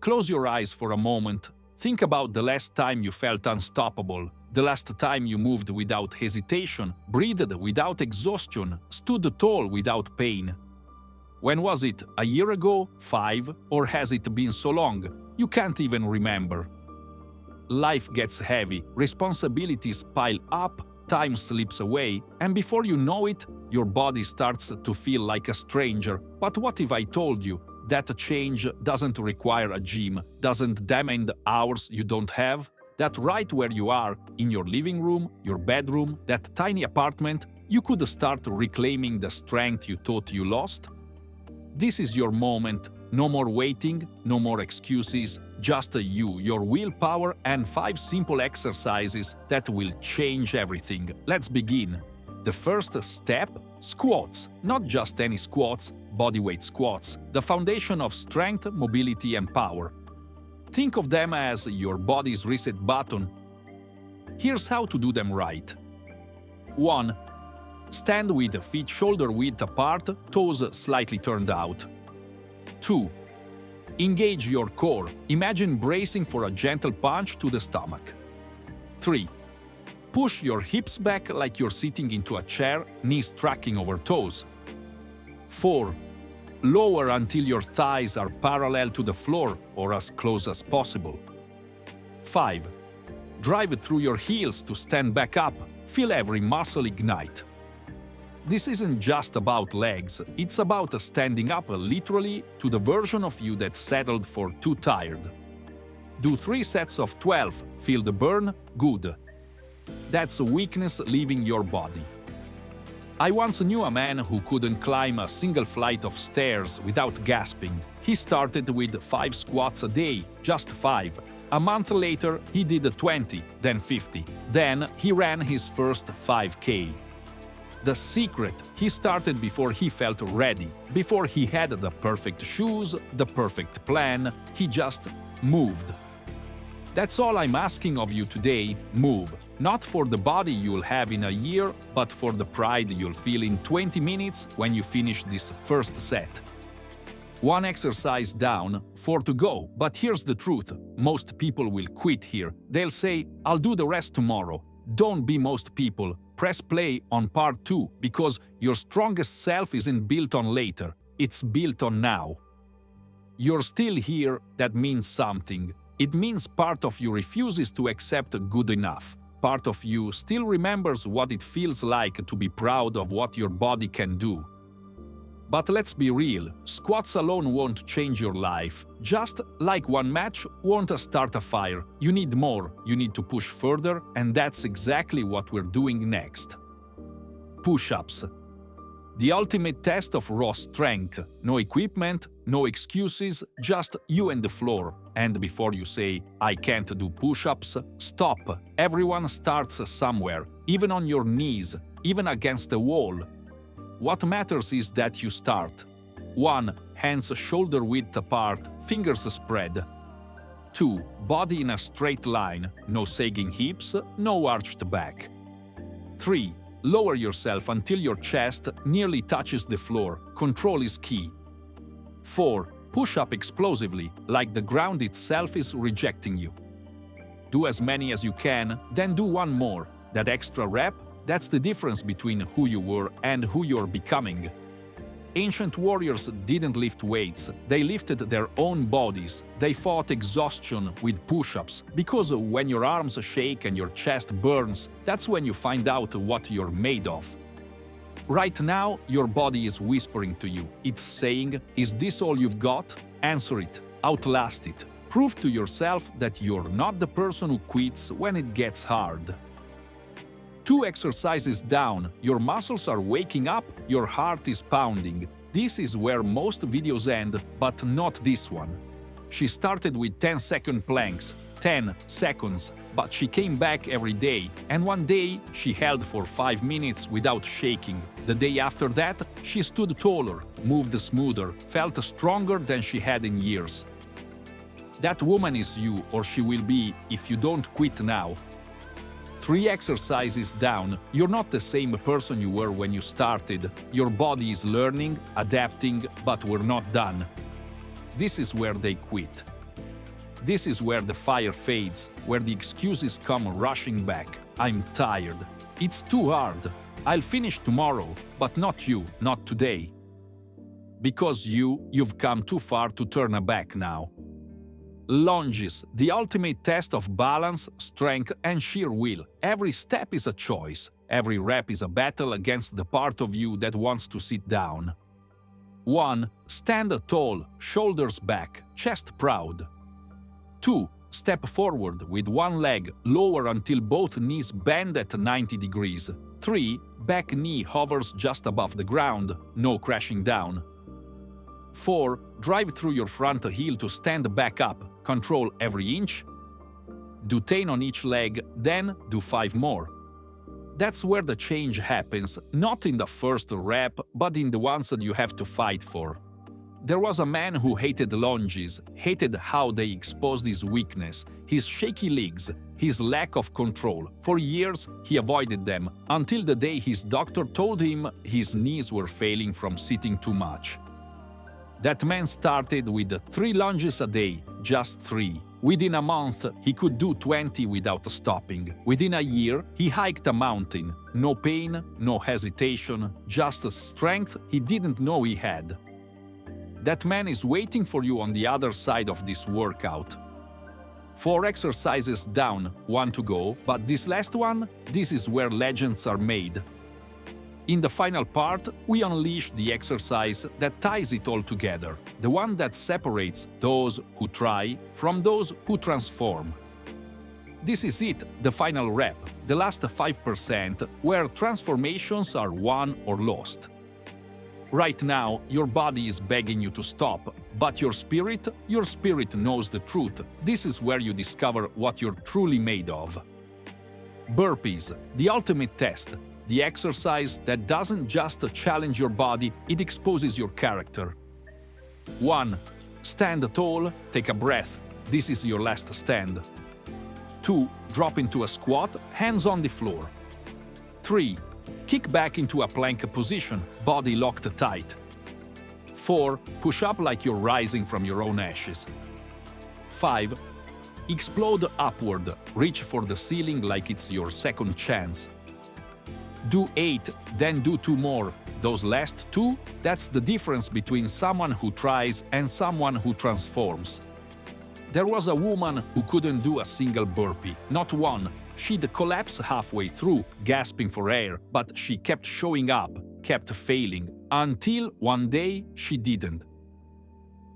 Close your eyes for a moment. Think about the last time you felt unstoppable, the last time you moved without hesitation, breathed without exhaustion, stood tall without pain. When was it? A year ago? 5? Or has it been so long? You can't even remember. Life gets heavy, responsibilities pile up, time slips away, and before you know it, your body starts to feel like a stranger. But what if I told you that change doesn't require a gym, doesn't demand hours you don't have? That right where you are, in your living room, your bedroom, that tiny apartment, you could start reclaiming the strength you thought you lost? This is your moment. No more waiting, no more excuses, just you, your willpower, and 5 simple exercises that will change everything. Let's begin. The first step: squats. Not just any squats, bodyweight squats, the foundation of strength, mobility, and power. Think of them as your body's reset button. Here's how to do them right. 1. Stand with feet shoulder width apart, toes slightly turned out. 2. Engage your core. Imagine bracing for a gentle punch to the stomach. 3. Push your hips back like you're sitting into a chair, knees tracking over toes. 4. Lower until your thighs are parallel to the floor or as close as possible. 5. Drive through your heels to stand back up. Feel every muscle ignite. This isn't just about legs, it's about standing up literally to the version of you that settled for too tired. Do 3 sets of 12. Feel the burn? Good. That's weakness leaving your body. I once knew a man who couldn't climb a single flight of stairs without gasping. He started with 5 squats a day, just 5. A month later, he did 20, then 50. Then he ran his first 5K. The secret: he started before he felt ready, before he had the perfect shoes, the perfect plan, he just moved. That's all I'm asking of you today: move. Not for the body you'll have in a year, but for the pride you'll feel in 20 minutes when you finish this first set. 1 exercise down, 4 to go, but here's the truth: most people will quit here. They'll say, "I'll do the rest tomorrow." Don't be most people. Press play on part 2, because your strongest self isn't built on later, it's built on now. You're still here, that means something. It means part of you refuses to accept good enough. Part of you still remembers what it feels like to be proud of what your body can do. But let's be real, squats alone won't change your life. Just like one match won't start a fire. You need more, you need to push further, and that's exactly what we're doing next. Push-ups. The ultimate test of raw strength. No equipment, no excuses, just you and the floor. And before you say, "I can't do push-ups," stop. Everyone starts somewhere, even on your knees, even against a wall. What matters is that you start. 1. Hands shoulder width apart, fingers spread. 2. Body in a straight line, no sagging hips, no arched back. 3. Lower yourself until your chest nearly touches the floor. Control is key. 4. Push up explosively, like the ground itself is rejecting you. Do as many as you can, then do 1 more. That extra rep, that's the difference between who you were and who you're becoming. Ancient warriors didn't lift weights, they lifted their own bodies. They fought exhaustion with push-ups, because when your arms shake and your chest burns, that's when you find out what you're made of. Right now, your body is whispering to you. It's saying, "Is this all you've got?" Answer it. Outlast it. Prove to yourself that you're not the person who quits when it gets hard. 2 exercises down, your muscles are waking up, your heart is pounding. This is where most videos end, but not this one. She started with 10-second planks, 10 seconds, but she came back every day, and one day she held for 5 minutes without shaking. The day after that, she stood taller, moved smoother, felt stronger than she had in years. That woman is you, or she will be, if you don't quit now. 3 exercises down, you're not the same person you were when you started. Your body is learning, adapting, but we're not done. This is where they quit. This is where the fire fades, where the excuses come rushing back. I'm tired. It's too hard. I'll finish tomorrow, but not you, not today. Because you've come too far to turn back now. Lunges, the ultimate test of balance, strength, and sheer will. Every step is a choice. Every rep is a battle against the part of you that wants to sit down. 1. Stand tall, shoulders back, chest proud. 2. Step forward with one leg, lower until both knees bend at 90 degrees. 3. Back knee hovers just above the ground, no crashing down. 4. Drive through your front heel to stand back up, control every inch. Do 10 on each leg, then do 5 more. That's where the change happens, not in the first rep, but in the ones that you have to fight for. There was a man who hated lunges, hated how they exposed his weakness, his shaky legs, his lack of control. For years, he avoided them, until the day his doctor told him his knees were failing from sitting too much. That man started with 3 lunges a day, just 3. Within a month, he could do 20 without stopping. Within a year, he hiked a mountain. No pain, no hesitation, just strength he didn't know he had. That man is waiting for you on the other side of this workout. 4 exercises down, 1 to go, but this last one, this is where legends are made. In the final part, we unleash the exercise that ties it all together, the one that separates those who try from those who transform. This is it, the final rep, the last 5%, where transformations are won or lost. Right now, your body is begging you to stop, but your spirit knows the truth. This is where you discover what you're truly made of. Burpees, the ultimate test. The exercise that doesn't just challenge your body, it exposes your character. 1. Stand tall, take a breath. This is your last stand. 2. Drop into a squat, hands on the floor. 3. Kick back into a plank position, body locked tight. 4. Push up like you're rising from your own ashes. 5. Explode upward, reach for the ceiling like it's your second chance. Do 8, then do 2 more. Those last 2, that's the difference between someone who tries and someone who transforms. There was a woman who couldn't do a single burpee, not one. She'd collapse halfway through, gasping for air, but she kept showing up, kept failing, until one day she didn't.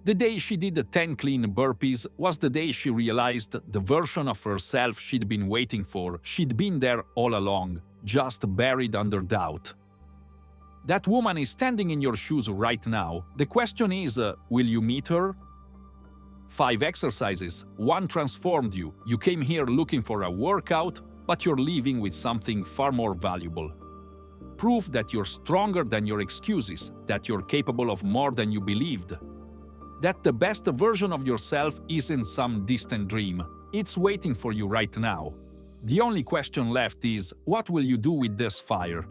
The day she did the 10 clean burpees was the day she realized the version of herself she'd been waiting for. She'd been there all along, just buried under doubt. That woman is standing in your shoes right now. The question is, will you meet her? 5 exercises, 1 transformed you. You came here looking for a workout, but you're leaving with something far more valuable. Proof that you're stronger than your excuses, that you're capable of more than you believed. That the best version of yourself isn't some distant dream. It's waiting for you right now. The only question left is, what will you do with this fire?